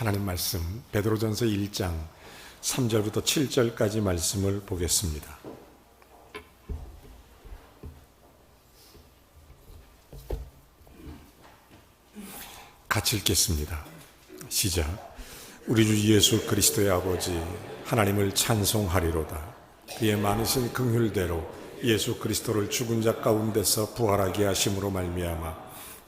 하나님 말씀 베드로전서 1장 3절부터 7절까지 말씀을 보겠습니다. 같이 읽겠습니다. 시작. 우리 주 예수 그리스도의 아버지 하나님을 찬송하리로다. 그의 많으신 긍휼대로 예수 그리스도를 죽은 자 가운데서 부활하게 하심으로 말미암아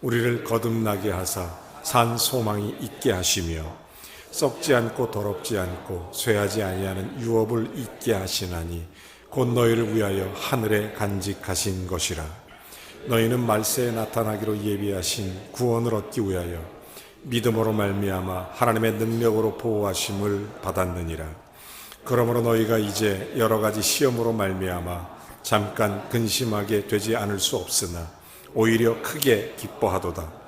우리를 거듭나게 하사 산 소망이 있게 하시며 썩지 않고 더럽지 않고 쇠하지 아니하는 유업을 있게 하시나니 곧 너희를 위하여 하늘에 간직하신 것이라. 너희는 말세에 나타나기로 예비하신 구원을 얻기 위하여 믿음으로 말미암아 하나님의 능력으로 보호하심을 받았느니라. 그러므로 너희가 이제 여러 가지 시험으로 말미암아 잠깐 근심하게 되지 않을 수 없으나 오히려 크게 기뻐하도다.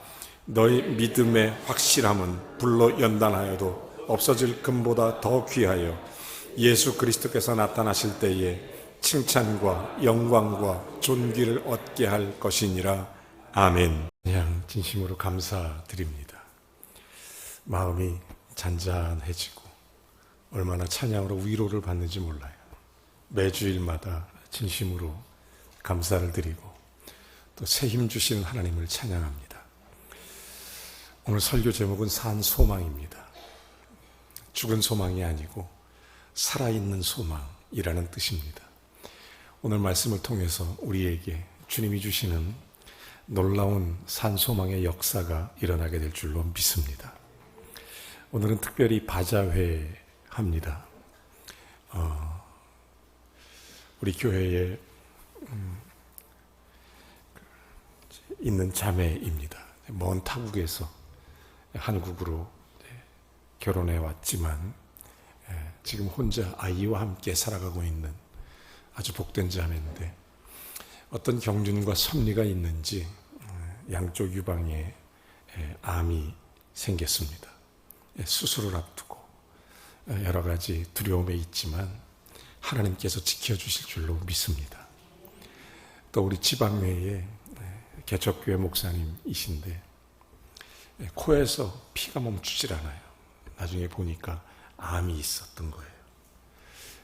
너희 믿음의 확실함은 불로 연단하여도 없어질 금보다 더 귀하여 예수 그리스도께서 나타나실 때에 칭찬과 영광과 존귀를 얻게 할 것이니라. 아멘. 그냥 진심으로 감사드립니다. 마음이 잔잔해지고 얼마나 찬양으로 위로를 받는지 몰라요. 매주일마다 진심으로 감사를 드리고 또 새 힘 주시는 하나님을 찬양합니다. 오늘 설교 제목은 산 소망입니다. 죽은 소망이 아니고 살아있는 소망이라는 뜻입니다. 오늘 말씀을 통해서 우리에게 주님이 주시는 놀라운 산 소망의 역사가 일어나게 될 줄로 믿습니다. 오늘은 특별히 바자회 합니다. 우리 교회에 있는 자매입니다. 먼 타국에서 한국으로 결혼해 왔지만 지금 혼자 아이와 함께 살아가고 있는 아주 복된 자매인데 어떤 경륜과 섭리가 있는지 양쪽 유방에 암이 생겼습니다. 수술을 앞두고 여러 가지 두려움에 있지만 하나님께서 지켜주실 줄로 믿습니다. 또 우리 지방내에 개척교회 목사님이신데 코에서 피가 멈추질 않아요. 나중에 보니까 암이 있었던 거예요.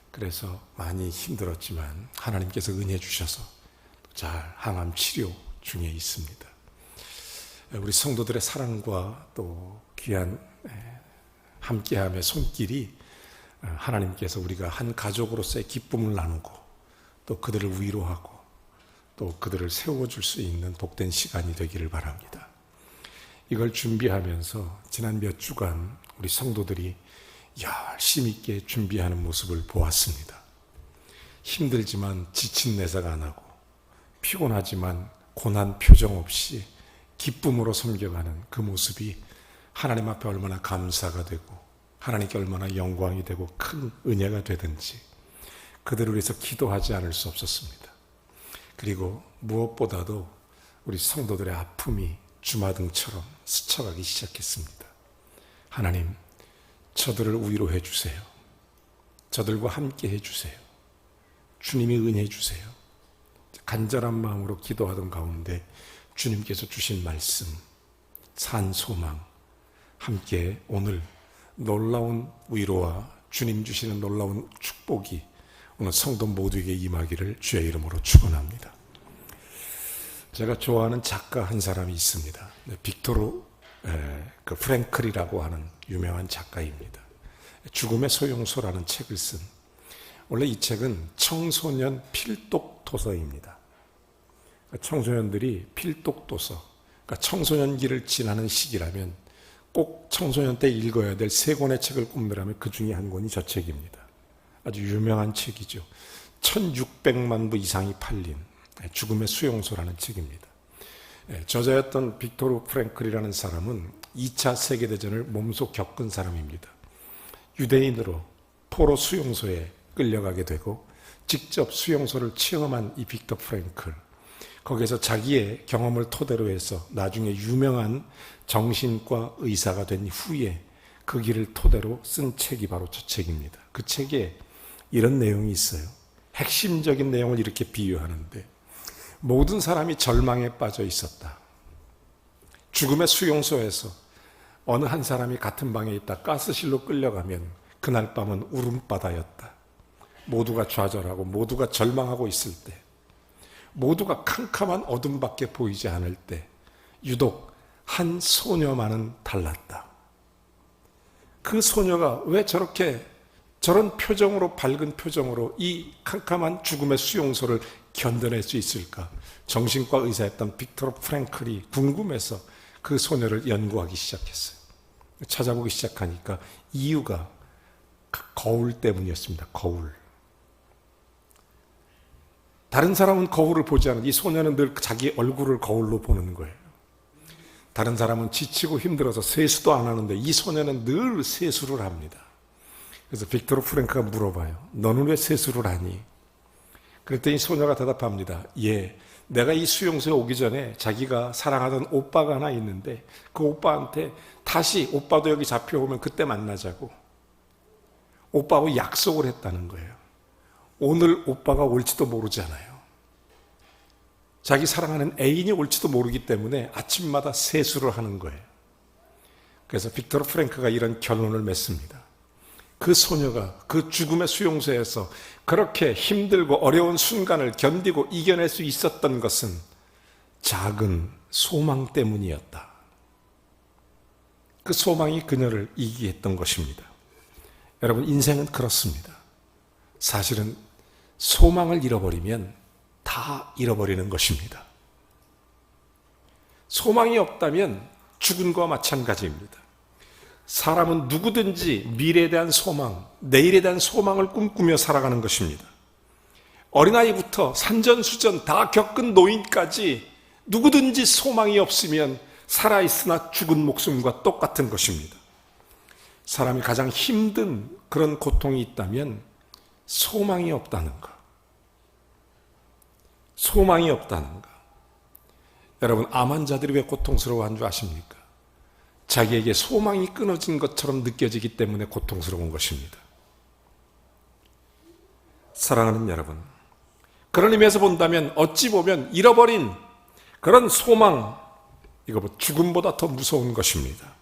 그래서 많이 힘들었지만 하나님께서 은혜 주셔서 잘 항암 치료 중에 있습니다. 우리 성도들의 사랑과 또 귀한 함께함의 손길이 하나님께서 우리가 한 가족으로서의 기쁨을 나누고 또 그들을 위로하고 또 그들을 세워줄 수 있는 복된 시간이 되기를 바랍니다. 이걸 준비하면서 지난 몇 주간 우리 성도들이 열심히 있게 준비하는 모습을 보았습니다. 힘들지만 지친 내색 안 하고 피곤하지만 고난 표정 없이 기쁨으로 섬겨가는 그 모습이 하나님 앞에 얼마나 감사가 되고 하나님께 얼마나 영광이 되고 큰 은혜가 되든지 그들을 위해서 기도하지 않을 수 없었습니다. 그리고 무엇보다도 우리 성도들의 아픔이 주마등처럼 스쳐가기 시작했습니다. 하나님, 저들을 위로해 주세요. 저들과 함께 해주세요. 주님이 은혜해 주세요. 간절한 마음으로 기도하던 가운데 주님께서 주신 말씀, 산 소망, 함께 오늘 놀라운 위로와 주님 주시는 놀라운 축복이 오늘 성도 모두에게 임하기를 주의 이름으로 축원합니다. 제가 좋아하는 작가 한 사람이 있습니다. 빅토르 프랭클이라고 하는 유명한 작가입니다. 죽음의 소용소라는 책을 쓴, 원래 이 책은 청소년 필독 도서입니다. 청소년들이 필독 도서, 그러니까 청소년기를 지나는 시기라면 꼭 청소년 때 읽어야 될 세 권의 책을 꼽는다면 그 중에 한 권이 저 책입니다. 아주 유명한 책이죠. 1600만 부 이상이 팔린 죽음의 수용소라는 책입니다. 저자였던 빅토르 프랭클이라는 사람은 2차 세계대전을 몸소 겪은 사람입니다. 유대인으로 포로 수용소에 끌려가게 되고 직접 수용소를 체험한 이 빅토르 프랭클, 거기에서 자기의 경험을 토대로 해서 나중에 유명한 정신과 의사가 된 후에 그 길을 토대로 쓴 책이 바로 저 책입니다. 그 책에 이런 내용이 있어요. 핵심적인 내용을 이렇게 비유하는데, 모든 사람이 절망에 빠져 있었다. 죽음의 수용소에서 어느 한 사람이 같은 방에 있다 가스실로 끌려가면 그날 밤은 울음바다였다. 모두가 좌절하고 모두가 절망하고 있을 때, 모두가 캄캄한 어둠밖에 보이지 않을 때 유독 한 소녀만은 달랐다. 그 소녀가 왜 저런 표정으로, 밝은 표정으로 이 캄캄한 죽음의 수용소를 견뎌낼 수 있을까? 정신과 의사였던 빅토르 프랭클이 궁금해서 그 소녀를 연구하기 시작했어요. 찾아보기 시작하니까 이유가 거울 때문이었습니다. 거울. 다른 사람은 거울을 보지 않은 이 소녀는 늘 자기 얼굴을 거울로 보는 거예요. 다른 사람은 지치고 힘들어서 세수도 안 하는데 이 소녀는 늘 세수를 합니다. 그래서 빅토르 프랭크가 물어봐요. 너는 왜 세수를 하니? 그랬더니 소녀가 대답합니다. 예, 내가 이 수용소에 오기 전에 자기가 사랑하던 오빠가 하나 있는데 그 오빠한테 다시 오빠도 여기 잡혀오면 그때 만나자고 오빠하고 약속을 했다는 거예요. 오늘 오빠가 올지도 모르잖아요. 자기 사랑하는 애인이 올지도 모르기 때문에 아침마다 세수를 하는 거예요. 그래서 빅토르 프랭크가 이런 결론을 맺습니다. 그 소녀가 그 죽음의 수용소에서 그렇게 힘들고 어려운 순간을 견디고 이겨낼 수 있었던 것은 작은 소망 때문이었다. 그 소망이 그녀를 이기게 했던 것입니다. 여러분, 인생은 그렇습니다. 사실은 소망을 잃어버리면 다 잃어버리는 것입니다. 소망이 없다면 죽은 것과 마찬가지입니다. 사람은 누구든지 미래에 대한 소망, 내일에 대한 소망을 꿈꾸며 살아가는 것입니다. 어린아이부터 산전수전 다 겪은 노인까지 누구든지 소망이 없으면 살아있으나 죽은 목숨과 똑같은 것입니다. 사람이 가장 힘든 그런 고통이 있다면 소망이 없다는 것. 소망이 없다는 것. 여러분, 암 환자들이 왜 고통스러워한 줄 아십니까? 자기에게 소망이 끊어진 것처럼 느껴지기 때문에 고통스러운 것입니다. 사랑하는 여러분, 그런 의미에서 본다면 어찌 보면 잃어버린 그런 소망, 이거 뭐 죽음보다 더 무서운 것입니다.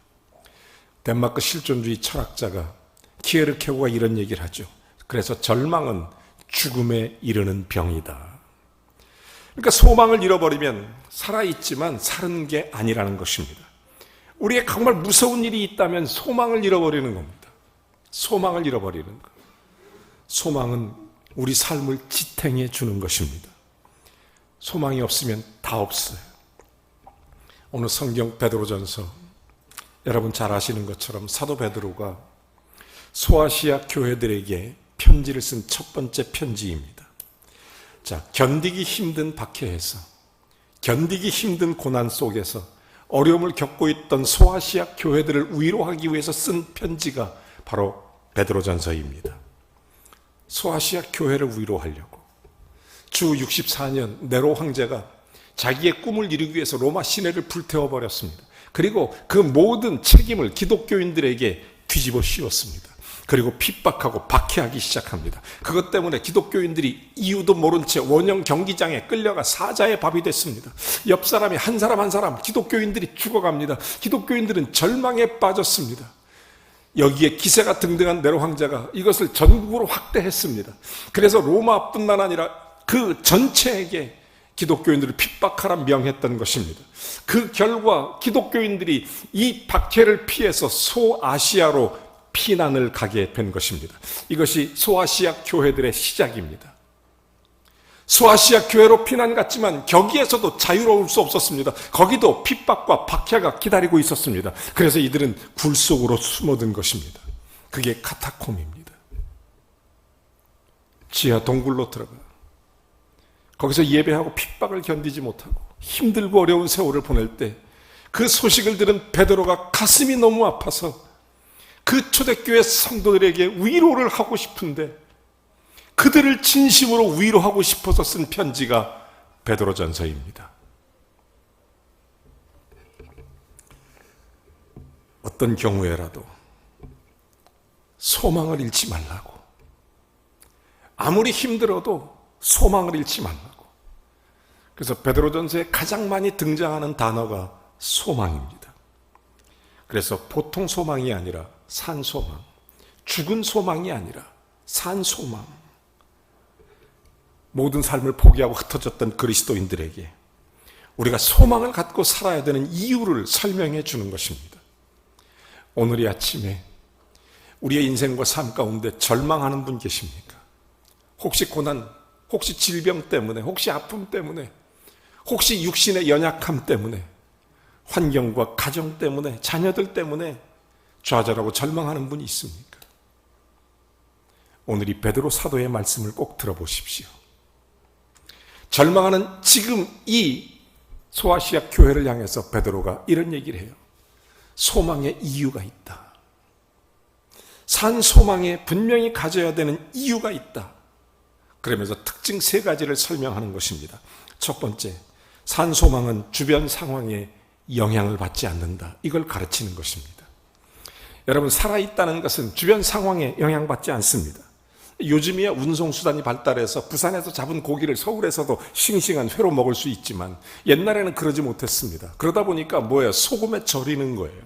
덴마크 실존주의 철학자가 키에르케고가 이런 얘기를 하죠. 그래서 절망은 죽음에 이르는 병이다. 그러니까 소망을 잃어버리면 살아있지만 사는 게 아니라는 것입니다. 우리에게 정말 무서운 일이 있다면 소망을 잃어버리는 겁니다. 소망을 잃어버리는 것. 소망은 우리 삶을 지탱해 주는 것입니다. 소망이 없으면 다 없어요. 오늘 성경 베드로전서, 여러분 잘 아시는 것처럼 사도 베드로가 소아시아 교회들에게 편지를 쓴 첫 번째 편지입니다. 자, 견디기 힘든 박해에서, 견디기 힘든 고난 속에서 어려움을 겪고 있던 소아시아 교회들을 위로하기 위해서 쓴 편지가 바로 베드로전서입니다. 소아시아 교회를 위로하려고 주 64년 네로 황제가 자기의 꿈을 이루기 위해서 로마 시내를 불태워버렸습니다. 그리고 그 모든 책임을 기독교인들에게 뒤집어 씌웠습니다. 그리고 핍박하고 박해하기 시작합니다. 그것 때문에 기독교인들이 이유도 모른 채 원형 경기장에 끌려가 사자의 밥이 됐습니다. 옆 사람이 한 사람 한 사람 기독교인들이 죽어갑니다. 기독교인들은 절망에 빠졌습니다. 여기에 기세가 등등한 네로 황제가 이것을 전국으로 확대했습니다. 그래서 로마뿐만 아니라 그 전체에게 기독교인들을 핍박하라 명했던 것입니다. 그 결과 기독교인들이 이 박해를 피해서 소아시아로 피난을 가게 된 것입니다. 이것이 소아시아 교회들의 시작입니다. 소아시아 교회로 피난 갔지만 거기에서도 자유로울 수 없었습니다. 거기도 핍박과 박해가 기다리고 있었습니다. 그래서 이들은 굴 속으로 숨어든 것입니다. 그게 카타콤입니다. 지하 동굴로 들어가 거기서 예배하고 핍박을 견디지 못하고 힘들고 어려운 세월을 보낼 때 그 소식을 들은 베드로가 가슴이 너무 아파서 그 초대교회 성도들에게 위로를 하고 싶은데 그들을 진심으로 위로하고 싶어서 쓴 편지가 베드로전서입니다. 어떤 경우에라도 소망을 잃지 말라고, 아무리 힘들어도 소망을 잃지 말라고. 그래서 베드로전서에 가장 많이 등장하는 단어가 소망입니다. 그래서 보통 소망이 아니라 산 소망, 죽은 소망이 아니라 산 소망. 모든 삶을 포기하고 흩어졌던 그리스도인들에게 우리가 소망을 갖고 살아야 되는 이유를 설명해 주는 것입니다. 오늘 이 아침에 우리의 인생과 삶 가운데 절망하는 분 계십니까? 혹시 고난, 혹시 질병 때문에, 혹시 아픔 때문에, 혹시 육신의 연약함 때문에, 환경과 가정 때문에, 자녀들 때문에 좌절하고 절망하는 분이 있습니까? 오늘 이 베드로 사도의 말씀을 꼭 들어보십시오. 절망하는 지금 이 소아시아 교회를 향해서 베드로가 이런 얘기를 해요. 소망의 이유가 있다. 산 소망에 분명히 가져야 되는 이유가 있다. 그러면서 특징 3가지를 설명하는 것입니다. 첫 번째, 산 소망은 주변 상황에 영향을 받지 않는다. 이걸 가르치는 것입니다. 여러분, 살아있다는 것은 주변 상황에 영향받지 않습니다. 요즘이야 운송수단이 발달해서 부산에서 잡은 고기를 서울에서도 싱싱한 회로 먹을 수 있지만 옛날에는 그러지 못했습니다. 그러다 보니까 뭐예요? 소금에 절이는 거예요.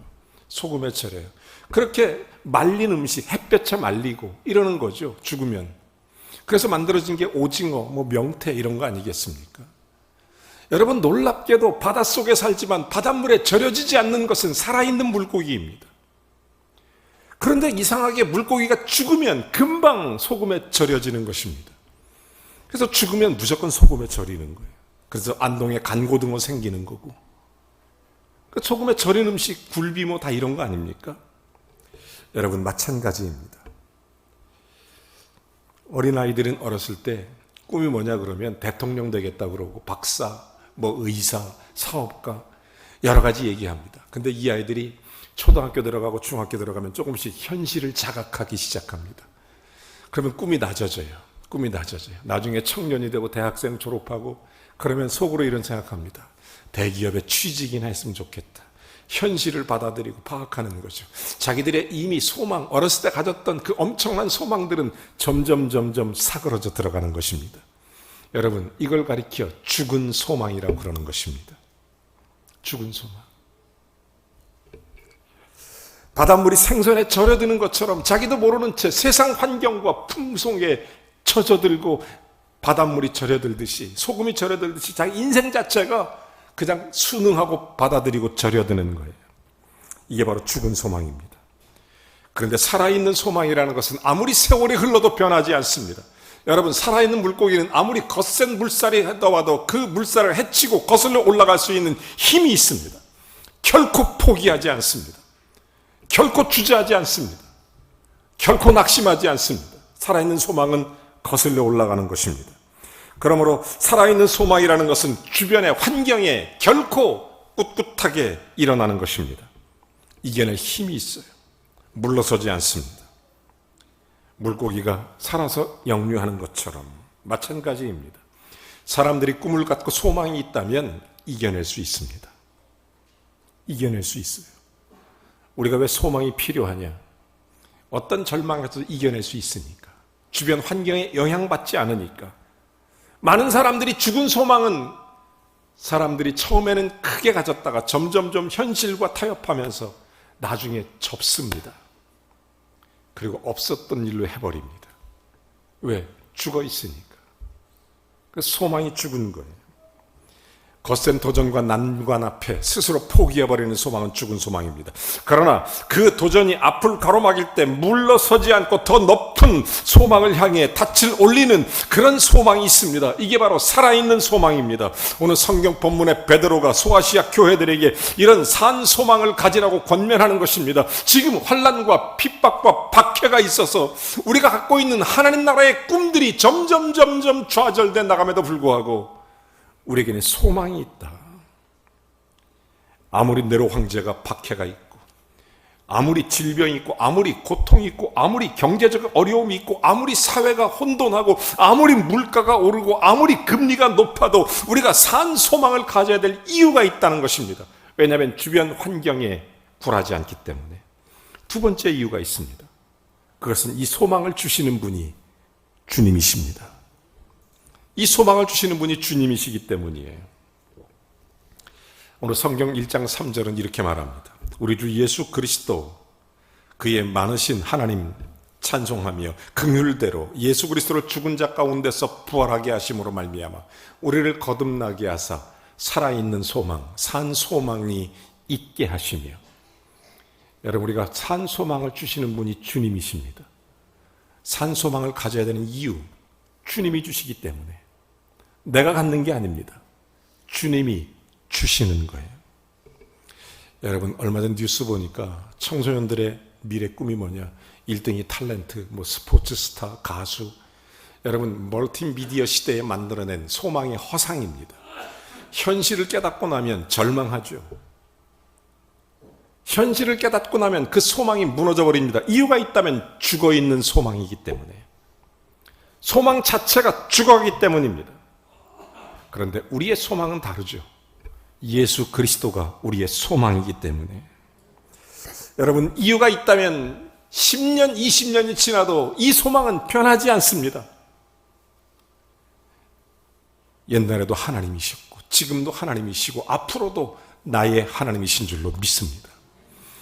소금에 절여요. 그렇게 말린 음식, 햇볕에 말리고 이러는 거죠. 죽으면. 그래서 만들어진 게 오징어, 명태 이런 거 아니겠습니까? 여러분, 놀랍게도 바닷속에 살지만 바닷물에 절여지지 않는 것은 살아있는 물고기입니다. 그런데 이상하게 물고기가 죽으면 금방 소금에 절여지는 것입니다. 그래서 죽으면 무조건 소금에 절이는 거예요. 그래서 안동에 간고등어 생기는 거고. 소금에 절인 음식, 굴비 다 이런 거 아닙니까? 여러분, 마찬가지입니다. 어린아이들은 어렸을 때 꿈이 뭐냐 그러면 대통령 되겠다 그러고 박사, 의사, 사업가 여러 가지 얘기합니다. 근데 이 아이들이 초등학교 들어가고 중학교 들어가면 조금씩 현실을 자각하기 시작합니다. 그러면 꿈이 낮아져요. 꿈이 낮아져요. 나중에 청년이 되고 대학생 졸업하고 그러면 속으로 이런 생각합니다. 대기업에 취직이나 했으면 좋겠다. 현실을 받아들이고 파악하는 거죠. 자기들의 이미 소망, 어렸을 때 가졌던 그 엄청난 소망들은 점점 사그러져 들어가는 것입니다. 여러분, 이걸 가리켜 죽은 소망이라고 그러는 것입니다. 죽은 소망. 바닷물이 생선에 절여드는 것처럼 자기도 모르는 채 세상 환경과 풍속에 젖어들고 바닷물이 절여들듯이, 소금이 절여들듯이 자기 인생 자체가 그냥 순응하고 받아들이고 절여드는 거예요. 이게 바로 죽은 소망입니다. 그런데 살아있는 소망이라는 것은 아무리 세월이 흘러도 변하지 않습니다. 여러분, 살아있는 물고기는 아무리 거센 물살이 떠와도 그 물살을 헤치고 거슬러 올라갈 수 있는 힘이 있습니다. 결코 포기하지 않습니다. 결코 주저하지 않습니다. 결코 낙심하지 않습니다. 살아있는 소망은 거슬러 올라가는 것입니다. 그러므로 살아있는 소망이라는 것은 주변의 환경에 결코 꿋꿋하게 일어나는 것입니다. 이겨낼 힘이 있어요. 물러서지 않습니다. 물고기가 살아서 역류하는 것처럼 마찬가지입니다. 사람들이 꿈을 갖고 소망이 있다면 이겨낼 수 있습니다. 이겨낼 수 있어요. 우리가 왜 소망이 필요하냐? 어떤 절망에서 이겨낼 수 있으니까. 주변 환경에 영향받지 않으니까. 많은 사람들이 죽은 소망은 사람들이 처음에는 크게 가졌다가 점점점 현실과 타협하면서 나중에 접습니다. 그리고 없었던 일로 해버립니다. 왜? 죽어 있으니까. 그 소망이 죽은 거예요. 거센 도전과 난관 앞에 스스로 포기해버리는 소망은 죽은 소망입니다. 그러나 그 도전이 앞을 가로막일 때 물러서지 않고 더 높은 소망을 향해 닻을 올리는 그런 소망이 있습니다. 이게 바로 살아있는 소망입니다. 오늘 성경 본문의 베드로가 소아시아 교회들에게 이런 산 소망을 가지라고 권면하는 것입니다. 지금 환난과 핍박과 박해가 있어서 우리가 갖고 있는 하나님 나라의 꿈들이 점점 좌절돼 나감에도 불구하고 우리에게는 소망이 있다. 아무리 네로 황제가 박해가 있고, 아무리 질병이 있고, 아무리 고통이 있고, 아무리 경제적 어려움이 있고, 아무리 사회가 혼돈하고, 아무리 물가가 오르고, 아무리 금리가 높아도 우리가 산 소망을 가져야 될 이유가 있다는 것입니다. 왜냐하면 주변 환경에 굴하지 않기 때문에. 두 번째 이유가 있습니다. 그것은 이 소망을 주시는 분이 주님이십니다. 이 소망을 주시는 분이 주님이시기 때문이에요. 오늘 성경 1장 3절은 이렇게 말합니다. 우리 주 예수 그리스도, 그의 많으신 하나님 찬송하며 긍휼대로 예수 그리스도를 죽은 자 가운데서 부활하게 하심으로 말미암아 우리를 거듭나게 하사 살아있는 소망, 산 소망이 있게 하시며, 여러분, 우리가 산 소망을 주시는 분이 주님이십니다. 산 소망을 가져야 되는 이유, 주님이 주시기 때문에, 내가 갖는 게 아닙니다. 주님이 주시는 거예요. 여러분, 얼마 전 뉴스 보니까 청소년들의 미래 꿈이 뭐냐, 1등이 탤런트, 스포츠 스타, 가수. 여러분, 멀티미디어 시대에 만들어낸 소망의 허상입니다. 현실을 깨닫고 나면 절망하죠. 현실을 깨닫고 나면 그 소망이 무너져 버립니다. 이유가 있다면 죽어있는 소망이기 때문에, 소망 자체가 죽어가기 때문입니다. 그런데 우리의 소망은 다르죠. 예수 그리스도가 우리의 소망이기 때문에, 여러분, 이유가 있다면 10년, 20년이 지나도 이 소망은 변하지 않습니다. 옛날에도 하나님이셨고 지금도 하나님이시고 앞으로도 나의 하나님이신 줄로 믿습니다.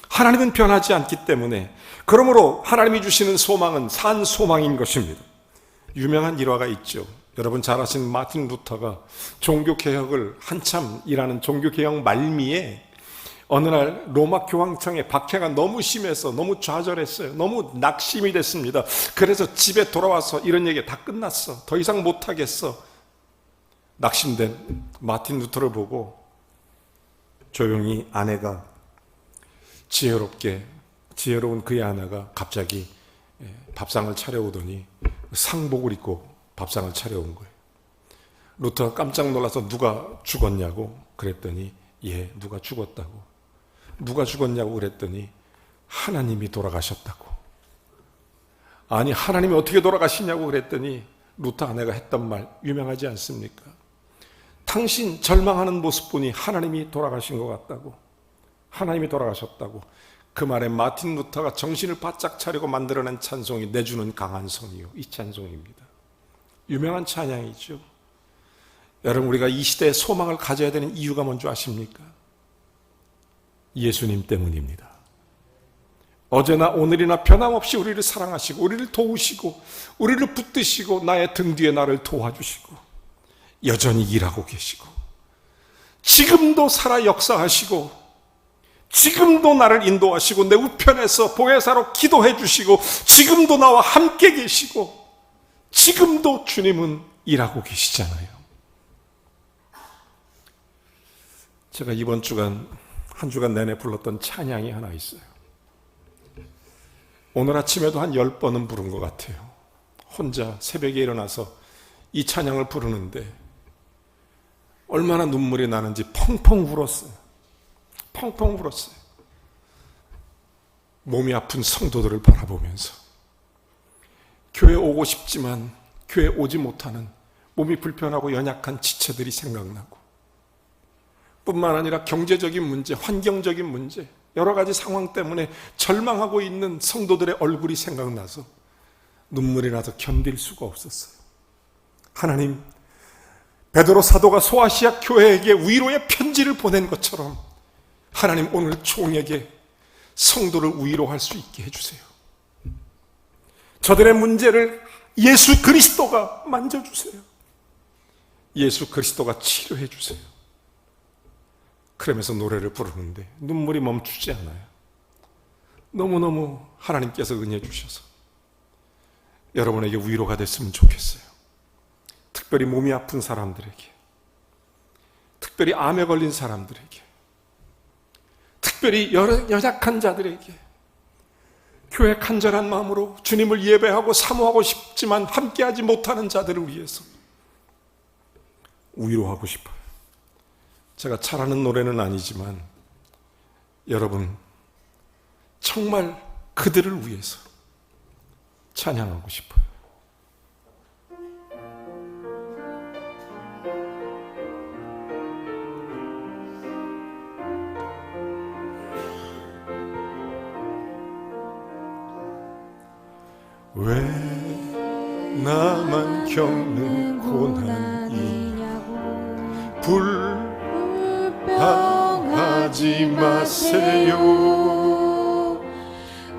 하나님은 변하지 않기 때문에, 그러므로 하나님이 주시는 소망은 산 소망인 것입니다. 유명한 일화가 있죠. 여러분 잘 아시는 마틴 루터가 종교개혁을 한참 일하는 종교개혁 말미에 어느 날 로마 교황청의 박해가 너무 심해서 너무 좌절했어요. 너무 낙심이 됐습니다. 그래서 집에 돌아와서 이런 얘기, 다 끝났어, 더 이상 못하겠어. 낙심된 마틴 루터를 보고 조용히 아내가 지혜로운 그의 아내가 갑자기 밥상을 차려오더니 상복을 입고 밥상을 차려온 거예요. 루터가 깜짝 놀라서 누가 죽었냐고 그랬더니, 예, 누가 죽었다고. 누가 죽었냐고 그랬더니 하나님이 돌아가셨다고. 아니, 하나님이 어떻게 돌아가시냐고 그랬더니 루터 아내가 했던 말 유명하지 않습니까? 당신 절망하는 모습 보니 하나님이 돌아가신 것 같다고. 하나님이 돌아가셨다고. 그 말에 마틴 루터가 정신을 바짝 차리고 만들어낸 찬송이 내주는 강한 성이요, 이 찬송입니다. 유명한 찬양이죠. 여러분, 우리가 이 시대에 소망을 가져야 되는 이유가 뭔지 아십니까? 예수님 때문입니다. 어제나 오늘이나 변함없이 우리를 사랑하시고 우리를 도우시고 우리를 붙드시고 나의 등 뒤에 나를 도와주시고 여전히 일하고 계시고 지금도 살아 역사하시고 지금도 나를 인도하시고 내 우편에서 보혜사로 기도해 주시고 지금도 나와 함께 계시고 지금도 주님은 일하고 계시잖아요. 제가 이번 주간 한 주간 내내 불렀던 찬양이 하나 있어요. 오늘 아침에도 한 10번은 부른 것 같아요. 혼자 새벽에 일어나서 이 찬양을 부르는데 얼마나 눈물이 나는지 펑펑 울었어요. 펑펑 울었어요. 몸이 아픈 성도들을 바라보면서, 교회 오고 싶지만 교회 오지 못하는 몸이 불편하고 연약한 지체들이 생각나고, 뿐만 아니라 경제적인 문제, 환경적인 문제, 여러 가지 상황 때문에 절망하고 있는 성도들의 얼굴이 생각나서 눈물이 나서 견딜 수가 없었어요. 하나님, 베드로 사도가 소아시아 교회에게 위로의 편지를 보낸 것처럼 하나님, 오늘 종에게 성도를 위로할 수 있게 해주세요. 저들의 문제를 예수 그리스도가 만져주세요. 예수 그리스도가 치료해 주세요. 그러면서 노래를 부르는데 눈물이 멈추지 않아요. 너무너무 하나님께서 은혜 주셔서 여러분에게 위로가 됐으면 좋겠어요. 특별히 몸이 아픈 사람들에게, 특별히 암에 걸린 사람들에게, 특별히 연약한 자들에게, 교회 간절한 마음으로 주님을 예배하고 사모하고 싶지만 함께하지 못하는 자들을 위해서 위로하고 싶어요. 제가 잘하는 노래는 아니지만 여러분, 정말 그들을 위해서 찬양하고 싶어요. 왜 나만 겪는 고난이냐고 불평하지 원망하지 마세요.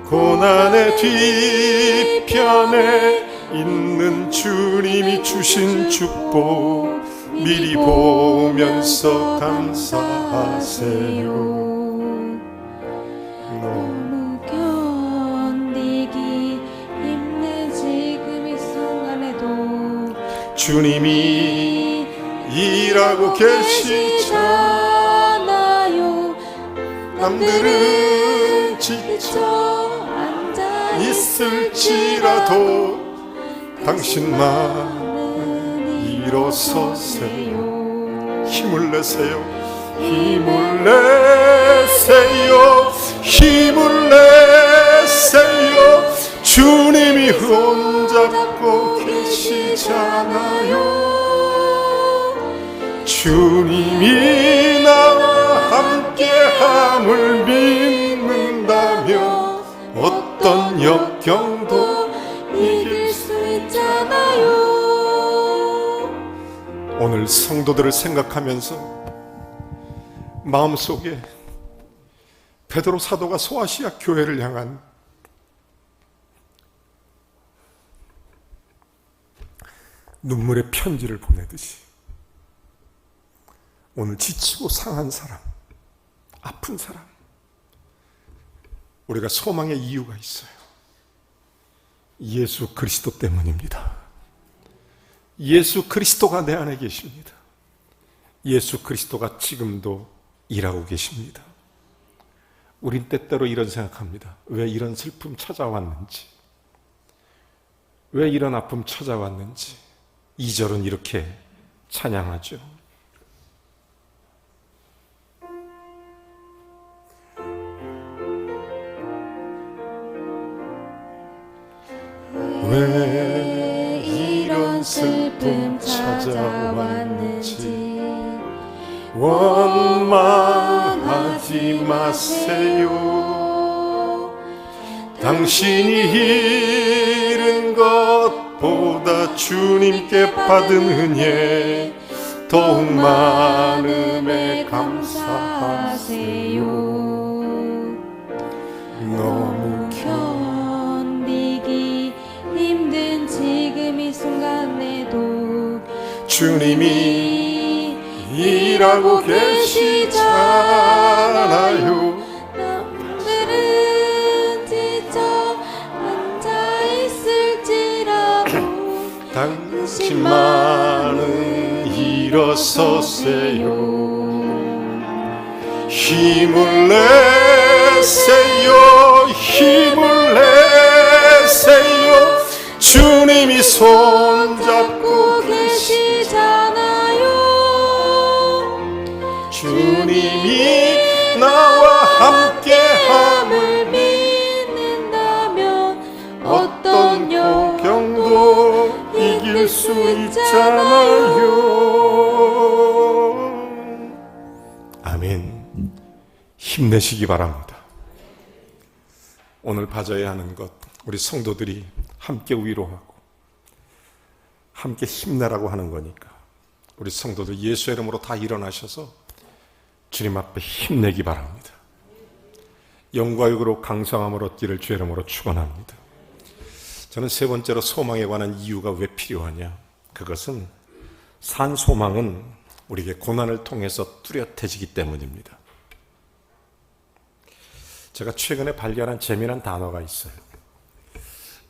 고난의 뒤편에 있는 주님이 주신 축복 미리 보면서 감사하세요. 너무 견디기 힘든 지금 이 순간에도 주님이 일하고 계시잖아요. 남들은 지쳐 앉아 있을지라도 당신만 일어서세요. 힘을 내세요. 힘을 내세요. 힘을 내세요. 주님이 손잡고 계시잖아요. 주님이 나와 함께함을 믿는다면 어떤 역경도 이길 수 있잖아요. 오늘 성도들을 생각하면서 마음속에 베드로 사도가 소아시아 교회를 향한 눈물의 편지를 보내듯이 오늘 지치고 상한 사람, 아픈 사람, 우리가 소망의 이유가 있어요. 예수 그리스도 때문입니다. 예수 그리스도가 내 안에 계십니다. 예수 그리스도가 지금도 일하고 계십니다. 우린 때때로 이런 생각합니다. 왜 이런 슬픔 찾아왔는지, 왜 이런 아픔 찾아왔는지 2절은 이렇게 찬양하죠. 왜 이런 슬픔 찾아왔는지 원망하지 마세요. 당신이 잃은 것보다 주님께 받은 은혜 더욱 많음에 감사하세요. 너무 견디기 힘든 지금 이 순간에도 주님이 일하고 계시잖아요. 남들은 지쳐 앉아 있을지라도 당신만은 일어서세요. 힘을 내세요. 힘을 내세요. 주님이 손잡고 계시잖아요. 주님이 나와 함께함을 믿는다면 어떤 역경도 이길 수 있잖아요. 아멘. 힘내시기 바랍니다. 오늘 봐줘야 하는 것, 우리 성도들이 함께 위로하고 함께 힘내라고 하는 거니까 우리 성도들 예수 이름으로 다 일어나셔서 주님 앞에 힘내기 바랍니다. 영과 육으로 강성함을 얻기를 주 이름으로 축원합니다. 저는 세 번째로 소망에 관한 이유가 왜 필요하냐, 그것은 산 소망은 우리에게 고난을 통해서 뚜렷해지기 때문입니다. 제가 최근에 발견한 재미난 단어가 있어요.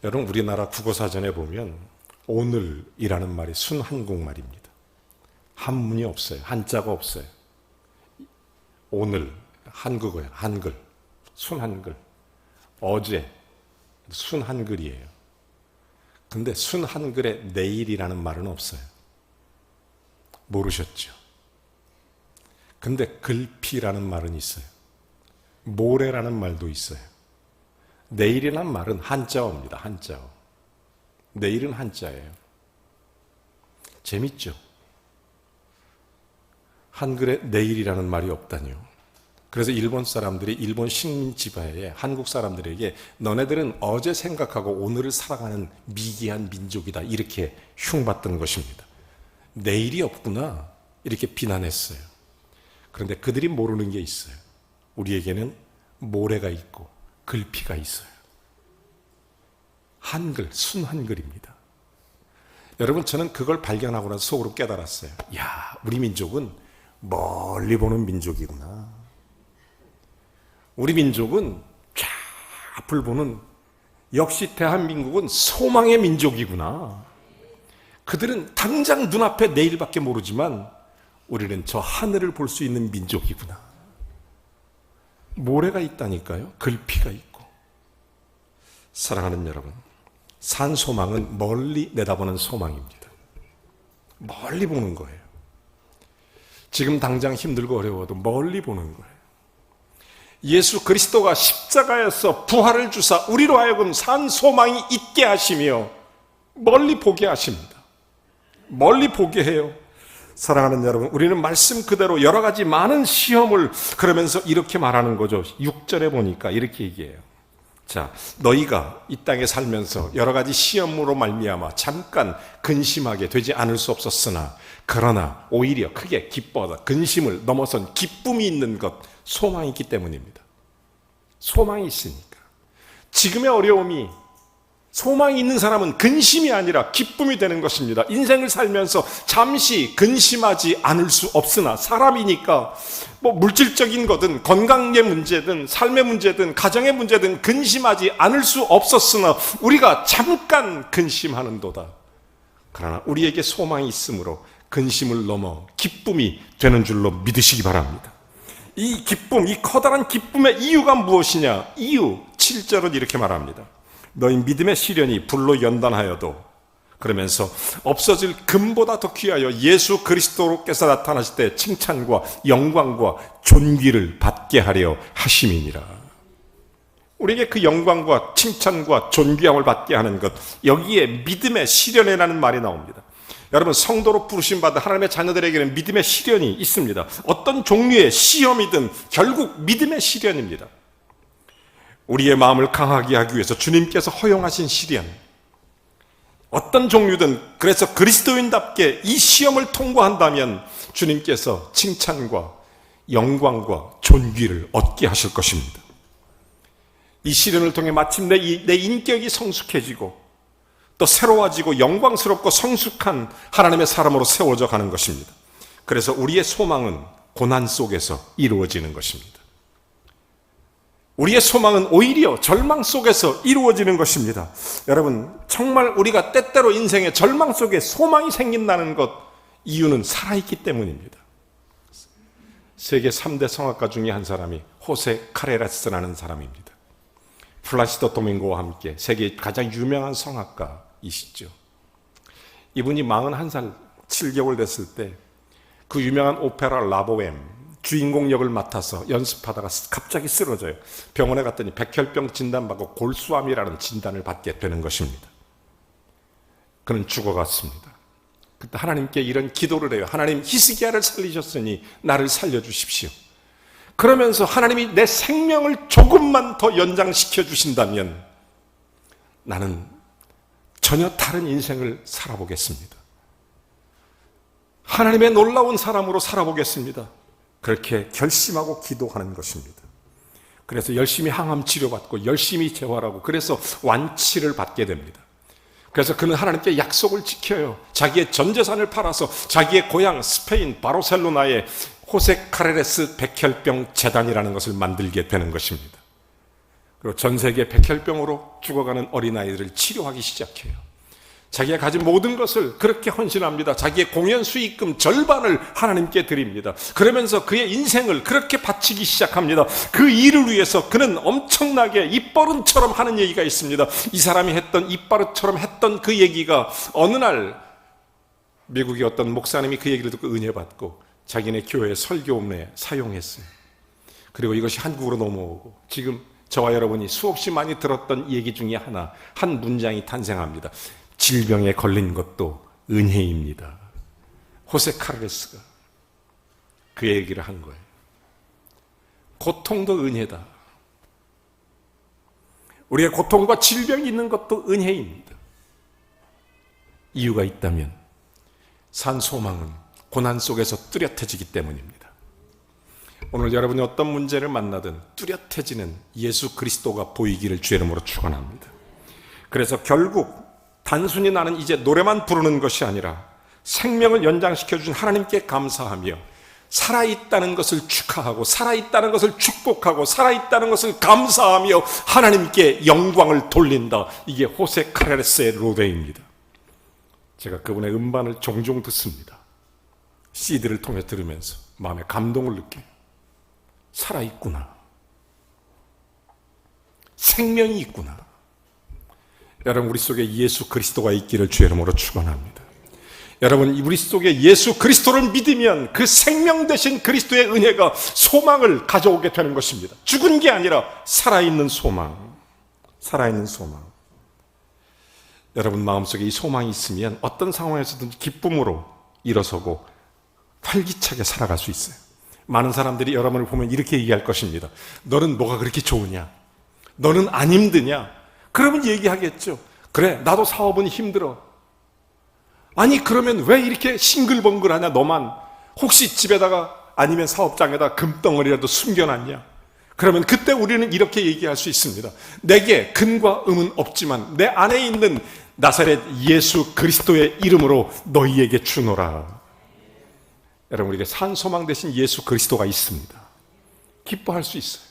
여러분, 우리나라 국어사전에 보면 오늘이라는 말이 순한국말입니다. 한문이 없어요. 한자가 없어요. 오늘, 한국어예요. 한글, 순한글. 어제, 순한글이에요. 근데 순한글에 내일이라는 말은 없어요. 모르셨죠? 근데 글피라는 말은 있어요. 모레라는 말도 있어요. 내일이라는 말은 한자어입니다. 한자어. 내일은 한자예요. 재밌죠? 한글에 내일이라는 말이 없다니요. 그래서 일본 사람들이 일본 식민 지배에 한국 사람들에게 너네들은 어제 생각하고 오늘을 살아가는 미개한 민족이다, 이렇게 흉봤던 것입니다. 내일이 없구나, 이렇게 비난했어요. 그런데 그들이 모르는 게 있어요. 우리에게는 모래가 있고 글피가 있어요. 한글, 순한글입니다. 여러분, 저는 그걸 발견하고 나서 속으로 깨달았어요. 야, 우리 민족은 멀리 보는 민족이구나. 우리 민족은 쫙 앞을 보는, 역시 대한민국은 소망의 민족이구나. 그들은 당장 눈앞에 내일밖에 모르지만 우리는 저 하늘을 볼 수 있는 민족이구나. 모래가 있다니까요. 글피가 있고. 사랑하는 여러분, 산 소망은 멀리 내다보는 소망입니다. 멀리 보는 거예요. 지금 당장 힘들고 어려워도 멀리 보는 거예요. 예수 그리스도가 십자가에서 부활을 주사 우리로 하여금 산 소망이 있게 하시며 멀리 보게 하십니다. 멀리 보게 해요. 사랑하는 여러분, 우리는 말씀 그대로 여러 가지 많은 시험을, 그러면서 이렇게 말하는 거죠. 6절에 보니까 이렇게 얘기해요. 자, 너희가 이 땅에 살면서 여러 가지 시험으로 말미암아 잠깐 근심하게 되지 않을 수 없었으나 그러나 오히려 크게 기뻐하다. 근심을 넘어선 기쁨이 있는 것, 소망이 있기 때문입니다. 소망이 있으니까. 지금의 어려움이, 소망이 있는 사람은 근심이 아니라 기쁨이 되는 것입니다. 인생을 살면서 잠시 근심하지 않을 수 없으나 사람이니까 뭐 물질적인 거든 건강의 문제든 삶의 문제든 가정의 문제든 근심하지 않을 수 없었으나 우리가 잠깐 근심하는도다. 그러나 우리에게 소망이 있으므로 근심을 넘어 기쁨이 되는 줄로 믿으시기 바랍니다. 이 기쁨, 이 커다란 기쁨의 이유가 무엇이냐? 이유 7절은 이렇게 말합니다. 너희 믿음의 시련이 불로 연단하여도, 그러면서 없어질 금보다 더 귀하여 예수 그리스도께서 나타나실 때 칭찬과 영광과 존귀를 받게 하려 하심이니라. 우리에게 그 영광과 칭찬과 존귀함을 받게 하는 것, 여기에 믿음의 시련이라는 말이 나옵니다. 여러분, 성도로 부르심 받은 하나님의 자녀들에게는 믿음의 시련이 있습니다. 어떤 종류의 시험이든 결국 믿음의 시련입니다. 우리의 마음을 강하게 하기 위해서 주님께서 허용하신 시련, 어떤 종류든, 그래서 그리스도인답게 이 시험을 통과한다면 주님께서 칭찬과 영광과 존귀를 얻게 하실 것입니다. 이 시련을 통해 마침내 내 인격이 성숙해지고 또 새로워지고 영광스럽고 성숙한 하나님의 사람으로 세워져 가는 것입니다. 그래서 우리의 소망은 고난 속에서 이루어지는 것입니다. 우리의 소망은 오히려 절망 속에서 이루어지는 것입니다. 여러분, 정말 우리가 때때로 인생의 절망 속에 소망이 생긴다는 것, 이유는 살아있기 때문입니다. 세계 3대 성악가 중에 한 사람이 호세 카레라스라는 사람입니다. 플라시도 도밍고와 함께 세계 가장 유명한 성악가이시죠. 이분이 41살 7개월 됐을 때 그 유명한 오페라 라보엠 주인공 역을 맡아서 연습하다가 갑자기 쓰러져요. 병원에 갔더니 백혈병 진단받고 골수암이라는 진단을 받게 되는 것입니다. 그는 죽어갔습니다. 그때 하나님께 이런 기도를 해요. 하나님, 히스기야를 살리셨으니 나를 살려주십시오. 그러면서 하나님이 내 생명을 조금만 더 연장시켜 주신다면 나는 전혀 다른 인생을 살아보겠습니다. 하나님의 놀라운 사람으로 살아보겠습니다. 그렇게 결심하고 기도하는 것입니다. 그래서 열심히 항암 치료받고 열심히 재활하고 그래서 완치를 받게 됩니다. 그래서 그는 하나님께 약속을 지켜요. 자기의 전 재산을 팔아서 자기의 고향 스페인 바르셀로나에 호세 카레레스 백혈병 재단이라는 것을 만들게 되는 것입니다. 그리고 전 세계 백혈병으로 죽어가는 어린아이들을 치료하기 시작해요. 자기가 가진 모든 것을 그렇게 헌신합니다. 자기의 공연 수익금 절반을 하나님께 드립니다. 그러면서 그의 인생을 그렇게 바치기 시작합니다. 그 일을 위해서 그는 엄청나게 입버릇처럼 하는 얘기가 있습니다. 이 사람이 했던 입버릇처럼 했던 그 얘기가 어느 날 미국의 어떤 목사님이 그 얘기를 듣고 은혜 받고 자기네 교회 설교문에 사용했어요. 그리고 이것이 한국으로 넘어오고 지금 저와 여러분이 수없이 많이 들었던 얘기 중에 하나, 한 문장이 탄생합니다. 질병에 걸린 것도 은혜입니다. 호세 카레레스가 그 얘기를 한 거예요. 고통도 은혜다. 우리의 고통과 질병이 있는 것도 은혜입니다. 이유가 있다면 산 소망은 고난 속에서 뚜렷해지기 때문입니다. 오늘 여러분이 어떤 문제를 만나든 뚜렷해지는 예수 그리스도가 보이기를 주의 이름으로 축원합니다. 그래서 결국 단순히 나는 이제 노래만 부르는 것이 아니라 생명을 연장시켜 준 하나님께 감사하며 살아있다는 것을 축하하고 살아있다는 것을 축복하고 살아있다는 것을 감사하며 하나님께 영광을 돌린다. 이게 호세 카레스의 로데입니다. 제가 그분의 음반을 종종 듣습니다. CD를 통해 들으면서 마음에 감동을 느껴요. 살아있구나. 생명이 있구나. 여러분, 우리 속에 예수 그리스도가 있기를 주의 이름으로 축원합니다. 여러분, 우리 속에 예수 그리스도를 믿으면 그 생명 되신 그리스도의 은혜가 소망을 가져오게 되는 것입니다. 죽은 게 아니라 살아있는 소망. 살아있는 소망. 여러분 마음속에 이 소망이 있으면 어떤 상황에서든 기쁨으로 일어서고 활기차게 살아갈 수 있어요. 많은 사람들이 여러분을 보면 이렇게 얘기할 것입니다. 너는 뭐가 그렇게 좋으냐? 너는 안 힘드냐? 그러면 얘기하겠죠. 그래, 나도 사업은 힘들어. 아니, 그러면 왜 이렇게 싱글벙글하냐, 너만? 혹시 집에다가 아니면 사업장에다 금덩어리라도 숨겨놨냐? 그러면 그때 우리는 이렇게 얘기할 수 있습니다. 내게 금과 음은 없지만 내 안에 있는 나사렛 예수 그리스도의 이름으로 너희에게 주노라. 여러분, 우리에게 산소망 대신 예수 그리스도가 있습니다. 기뻐할 수 있어요.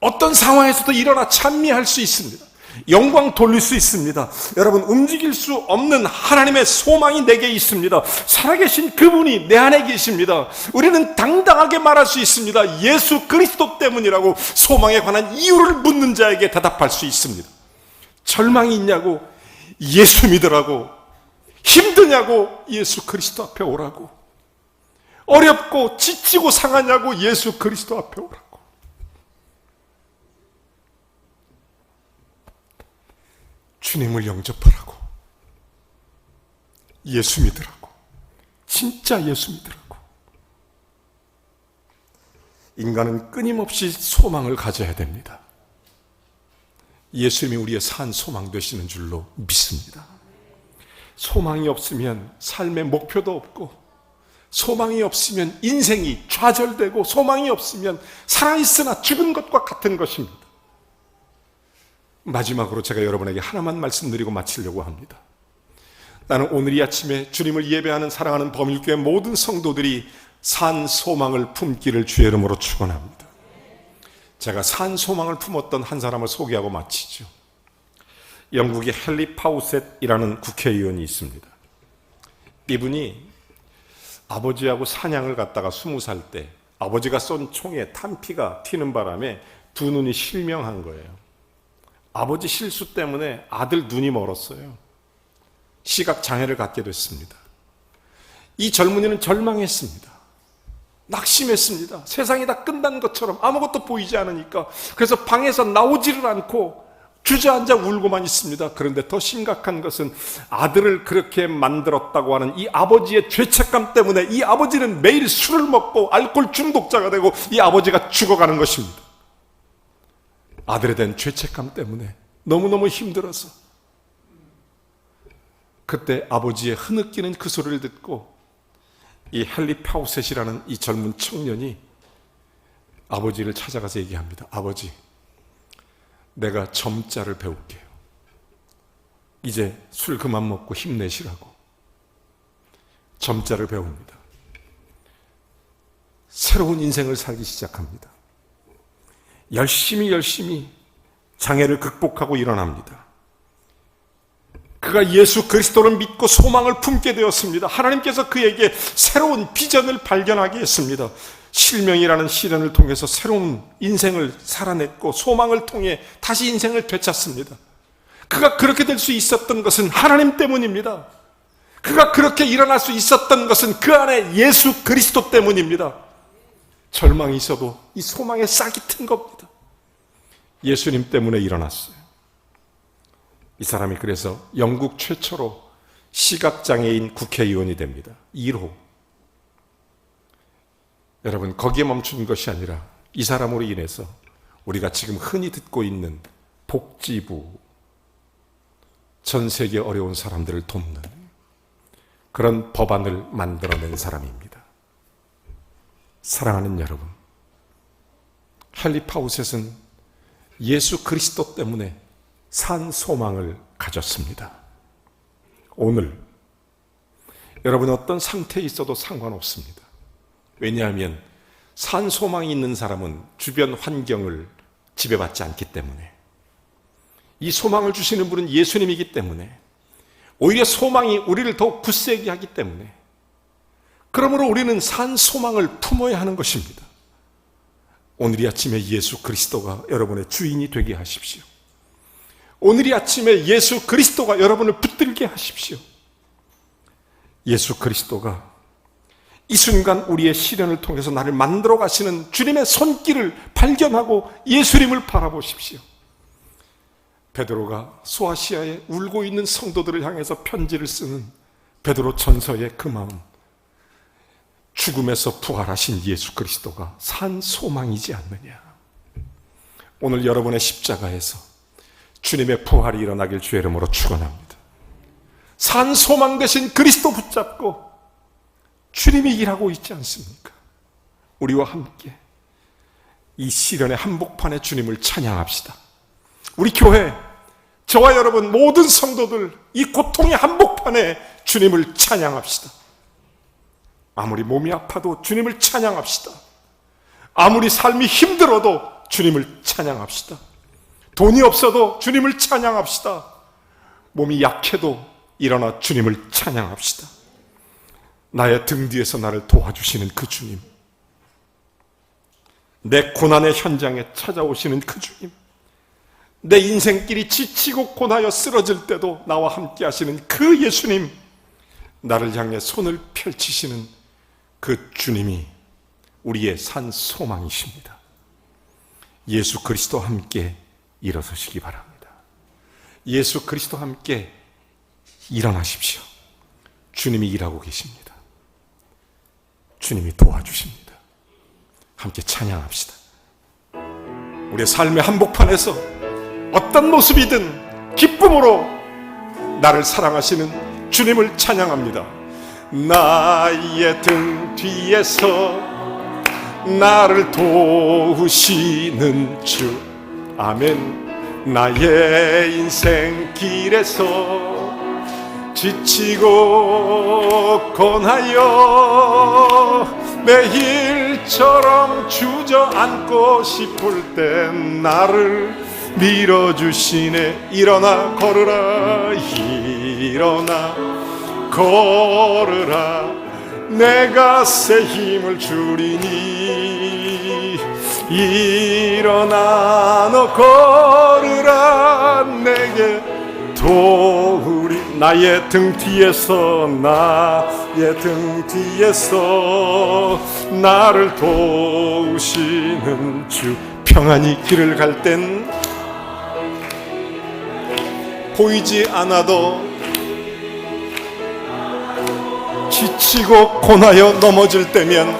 어떤 상황에서도 일어나 찬미할 수 있습니다. 영광 돌릴 수 있습니다. 여러분, 움직일 수 없는 하나님의 소망이 내게 있습니다. 살아계신 그분이 내 안에 계십니다. 우리는 당당하게 말할 수 있습니다. 예수 그리스도 때문이라고 소망에 관한 이유를 묻는 자에게 대답할 수 있습니다. 절망이 있냐고? 예수 믿으라고. 힘드냐고? 예수 그리스도 앞에 오라고. 어렵고 지치고 상하냐고? 예수 그리스도 앞에 오라고. 주님을 영접하라고. 예수 믿으라고. 진짜 예수 믿으라고. 인간은 끊임없이 소망을 가져야 됩니다. 예수님이 우리의 산 소망 되시는 줄로 믿습니다. 소망이 없으면 삶의 목표도 없고, 소망이 없으면 인생이 좌절되고, 소망이 없으면 살아있으나 죽은 것과 같은 것입니다. 마지막으로 제가 여러분에게 하나만 말씀드리고 마치려고 합니다. 나는 오늘 이 아침에 주님을 예배하는 사랑하는 범일교회 모든 성도들이 산 소망을 품기를 주의 이름으로 축원합니다. 제가 산 소망을 품었던 한 사람을 소개하고 마치죠. 영국의 헨리 파우셋이라는 국회의원이 있습니다. 이분이 아버지하고 사냥을 갔다가 20살 때 아버지가 쏜 총에 탄피가 튀는 바람에 두 눈이 실명한 거예요. 아버지 실수 때문에 아들 눈이 멀었어요. 시각장애를 갖게 됐습니다. 이 젊은이는 절망했습니다. 낙심했습니다. 세상이 다 끝난 것처럼 아무것도 보이지 않으니까. 그래서 방에서 나오지를 않고 주저앉아 울고만 있습니다. 그런데 더 심각한 것은 아들을 그렇게 만들었다고 하는 이 아버지의 죄책감 때문에 이 아버지는 매일 술을 먹고 알코올 중독자가 되고 이 아버지가 죽어가는 것입니다. 아들에 대한 죄책감 때문에 너무너무 힘들어서. 그때 아버지의 흐느끼는 그 소리를 듣고 이 헨리 파우셋이라는 이 젊은 청년이 아버지를 찾아가서 얘기합니다. 아버지, 내가 점자를 배울게요. 이제 술 그만 먹고 힘내시라고. 점자를 배웁니다. 새로운 인생을 살기 시작합니다. 열심히 장애를 극복하고 일어납니다. 그가 예수 그리스도를 믿고 소망을 품게 되었습니다. 하나님께서 그에게 새로운 비전을 발견하게 했습니다. 실명이라는 시련을 통해서 새로운 인생을 살아냈고 소망을 통해 다시 인생을 되찾습니다. 그가 그렇게 될 수 있었던 것은 하나님 때문입니다. 그가 그렇게 일어날 수 있었던 것은 그 안에 예수 그리스도 때문입니다. 절망이 있어도 이 소망의 싹이 튼 겁니다. 예수님 때문에 일어났어요. 이 사람이 그래서 영국 최초로 시각장애인 국회의원이 됩니다. 1호. 여러분, 거기에 멈춘 것이 아니라 이 사람으로 인해서 우리가 지금 흔히 듣고 있는 복지부, 전 세계 어려운 사람들을 돕는 그런 법안을 만들어낸 사람입니다. 사랑하는 여러분, 헨리 파우셋은 예수 그리스도 때문에 산 소망을 가졌습니다. 오늘 여러분 어떤 상태에 있어도 상관없습니다. 왜냐하면 산 소망이 있는 사람은 주변 환경을 지배받지 않기 때문에, 이 소망을 주시는 분은 예수님이기 때문에, 오히려 소망이 우리를 더욱 굳세게 하기 때문에, 그러므로 우리는 산 소망을 품어야 하는 것입니다. 오늘 이 아침에 예수 그리스도가 여러분의 주인이 되게 하십시오. 오늘 이 아침에 예수 그리스도가 여러분을 붙들게 하십시오. 예수 그리스도가 이 순간 우리의 시련을 통해서 나를 만들어 가시는 주님의 손길을 발견하고 예수님을 바라보십시오. 베드로가 소아시아에 울고 있는 성도들을 향해서 편지를 쓰는 베드로 전서의 그 마음, 죽음에서 부활하신 예수 그리스도가 산 소망이지 않느냐. 오늘 여러분의 십자가에서 주님의 부활이 일어나길 주의 이름으로 축원합니다. 산 소망 대신 그리스도 붙잡고 주님이 일하고 있지 않습니까? 우리와 함께 이 시련의 한복판에 주님을 찬양합시다. 우리 교회, 저와 여러분 모든 성도들 이 고통의 한복판에 주님을 찬양합시다. 아무리 몸이 아파도 주님을 찬양합시다. 아무리 삶이 힘들어도 주님을 찬양합시다. 돈이 없어도 주님을 찬양합시다. 몸이 약해도 일어나 주님을 찬양합시다. 나의 등 뒤에서 나를 도와주시는 그 주님, 내 고난의 현장에 찾아오시는 그 주님, 내 인생길이 지치고 고나여 쓰러질 때도 나와 함께 하시는 그 예수님, 나를 향해 손을 펼치시는 그 주님이 우리의 산 소망이십니다. 예수 그리스도와 함께 일어서시기 바랍니다. 예수 그리스도와 함께 일어나십시오. 주님이 일하고 계십니다. 주님이 도와주십니다. 함께 찬양합시다. 우리의 삶의 한복판에서 어떤 모습이든 기쁨으로 나를 사랑하시는 주님을 찬양합니다. 나의 등 뒤에서 나를 도우시는 주, 아멘. 나의 인생 길에서 지치고 고나여 매일처럼 주저앉고 싶을 때 나를 밀어주시네. 일어나 걸으라, 일어나 걸으라, 내가 새 힘을 주리니. 일어나 너 걸으라, 내게 도우리. 나의 등 뒤에서, 나의 등 뒤에서 나를 도우시는 주. 평안히 길을 갈 땐 보이지 않아도, 지치고 고나여 넘어질 때면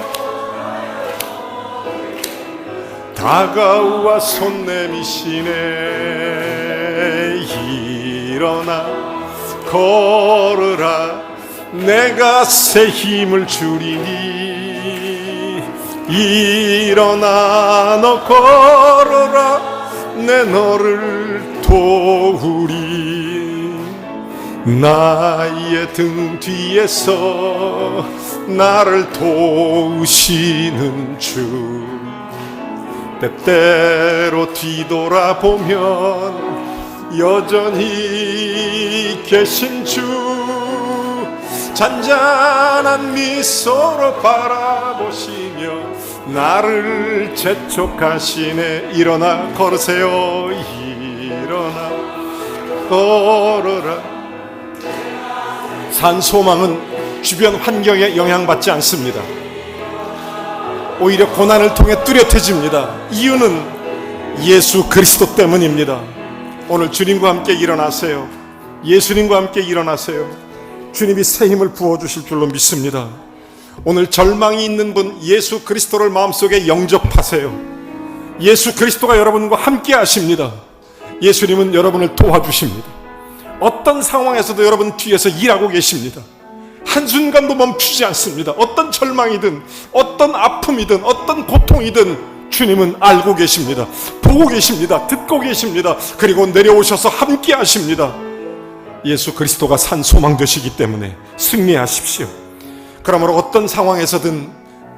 다가와 손 내미시네. 일어나 걸으라, 내가 새 힘을 주리니. 일어나 너 걸어라, 내 너를 도우리. 나의 등 뒤에서 나를 도우시는 주. 때때로 뒤돌아보면 여전히 계신 주. 잔잔한 미소로 바라보시며 나를 재촉하시네. 일어나 걸으세요. 일어나 걸어라. 산 소망은 주변 환경에 영향받지 않습니다. 오히려 고난을 통해 뚜렷해집니다. 이유는 예수 그리스도 때문입니다. 오늘 주님과 함께 일어나세요. 예수님과 함께 일어나세요. 주님이 새 힘을 부어주실 줄로 믿습니다. 오늘 절망이 있는 분, 예수 그리스도를 마음속에 영접하세요. 예수 그리스도가 여러분과 함께 하십니다. 예수님은 여러분을 도와주십니다. 어떤 상황에서도 여러분 뒤에서 일하고 계십니다. 한순간도 멈추지 않습니다. 어떤 절망이든 어떤 아픔이든 어떤 고통이든 주님은 알고 계십니다. 보고 계십니다. 듣고 계십니다. 그리고 내려오셔서 함께 하십니다. 예수 그리스도가 산 소망 되시기 때문에 승리하십시오. 그러므로 어떤 상황에서든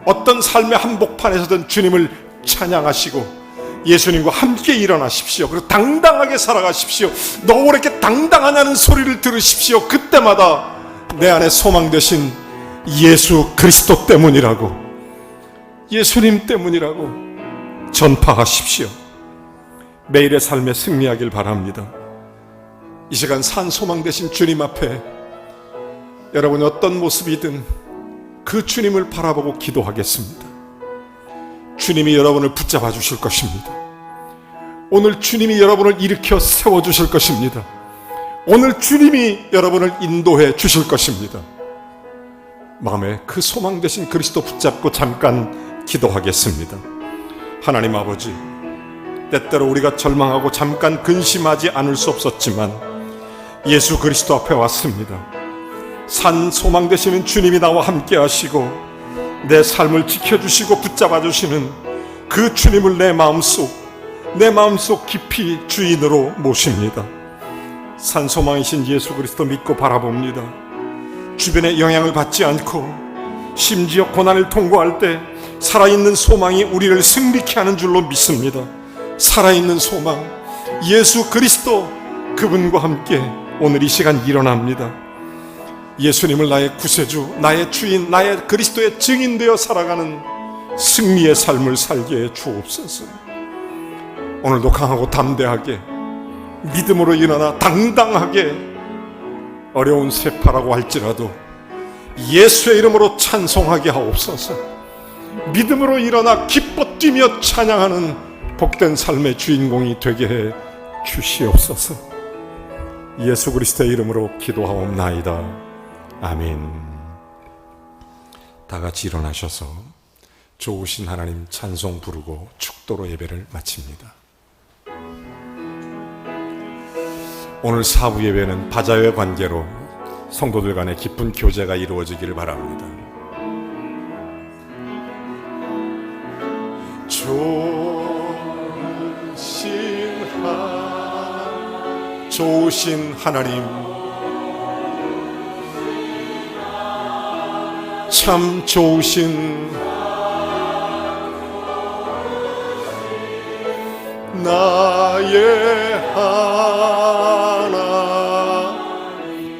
어떤 삶의 한복판에서든 주님을 찬양하시고 예수님과 함께 일어나십시오. 그리고 당당하게 살아가십시오. 너 왜 이렇게 당당하냐는 소리를 들으십시오. 그때마다 내 안에 소망 되신 예수 그리스도 때문이라고, 예수님 때문이라고 전파하십시오. 매일의 삶에 승리하길 바랍니다. 이 시간 산 소망 되신 주님 앞에 여러분이 어떤 모습이든 그 주님을 바라보고 기도하겠습니다. 주님이 여러분을 붙잡아 주실 것입니다. 오늘 주님이 여러분을 일으켜 세워 주실 것입니다. 오늘 주님이 여러분을 인도해 주실 것입니다. 마음에 그 소망 되신 그리스도 붙잡고 잠깐 기도하겠습니다. 하나님 아버지, 때때로 우리가 절망하고 잠깐 근심하지 않을 수 없었지만 예수 그리스도 앞에 왔습니다. 산 소망 되시는 주님이 나와 함께 하시고 내 삶을 지켜주시고 붙잡아 주시는 그 주님을 내 마음속 깊이 주인으로 모십니다. 산 소망이신 예수 그리스도 믿고 바라봅니다. 주변의 영향을 받지 않고 심지어 고난을 통과할 때 살아있는 소망이 우리를 승리케 하는 줄로 믿습니다. 살아있는 소망 예수 그리스도, 그분과 함께 오늘 이 시간 일어납니다. 예수님을 나의 구세주, 나의 주인, 나의 그리스도의 증인되어 살아가는 승리의 삶을 살게 해 주옵소서. 오늘도 강하고 담대하게 믿음으로 일어나 당당하게 어려운 세파라고 할지라도 예수의 이름으로 찬송하게 하옵소서. 믿음으로 일어나 기뻐 뛰며 찬양하는 복된 삶의 주인공이 되게 해 주시옵소서. 예수 그리스도의 이름으로 기도하옵나이다. 아멘. 다 같이 일어나셔서 좋으신 하나님 찬송 부르고 축도로 예배를 마칩니다. 오늘 사부 예배는 바자회 관계로 성도들 간의 깊은 교제가 이루어지기를 바랍니다. 좋으신 하나님, 참 좋으신 나의 하나,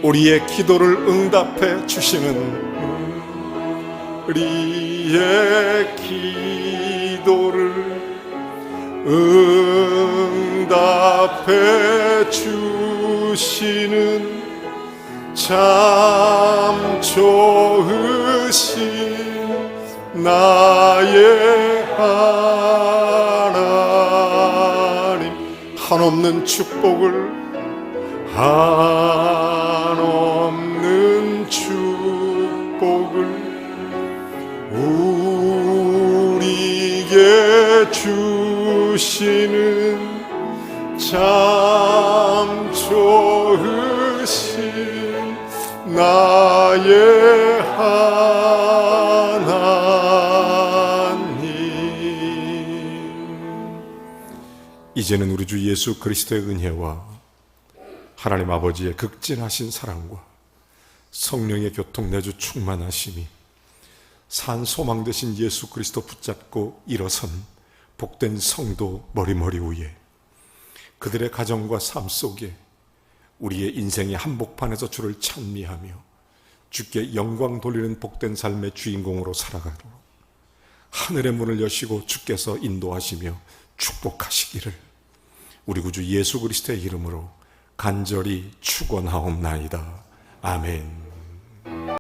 우리의 기도를 응답해 주시는, 우리의 기도를 응답해 주시는 참 좋으신 나의 하나님, 한없는 축복을, 한없는 축복을 우리에게 주시는 참 좋으신 나의 하나님. 이제는 우리 주 예수 그리스도의 은혜와 하나님 아버지의 극진하신 사랑과 성령의 교통 내주 충만하심이 산 소망 되신 예수 그리스도 붙잡고 일어선 복된 성도 머리머리 위에, 그들의 가정과 삶 속에 우리의 인생의 한복판에서 주를 찬미하며 주께 영광 돌리는 복된 삶의 주인공으로 살아가도록 하늘의 문을 여시고 주께서 인도하시며 축복하시기를 우리 구주 예수 그리스도의 이름으로 간절히 축원하옵나이다. 아멘.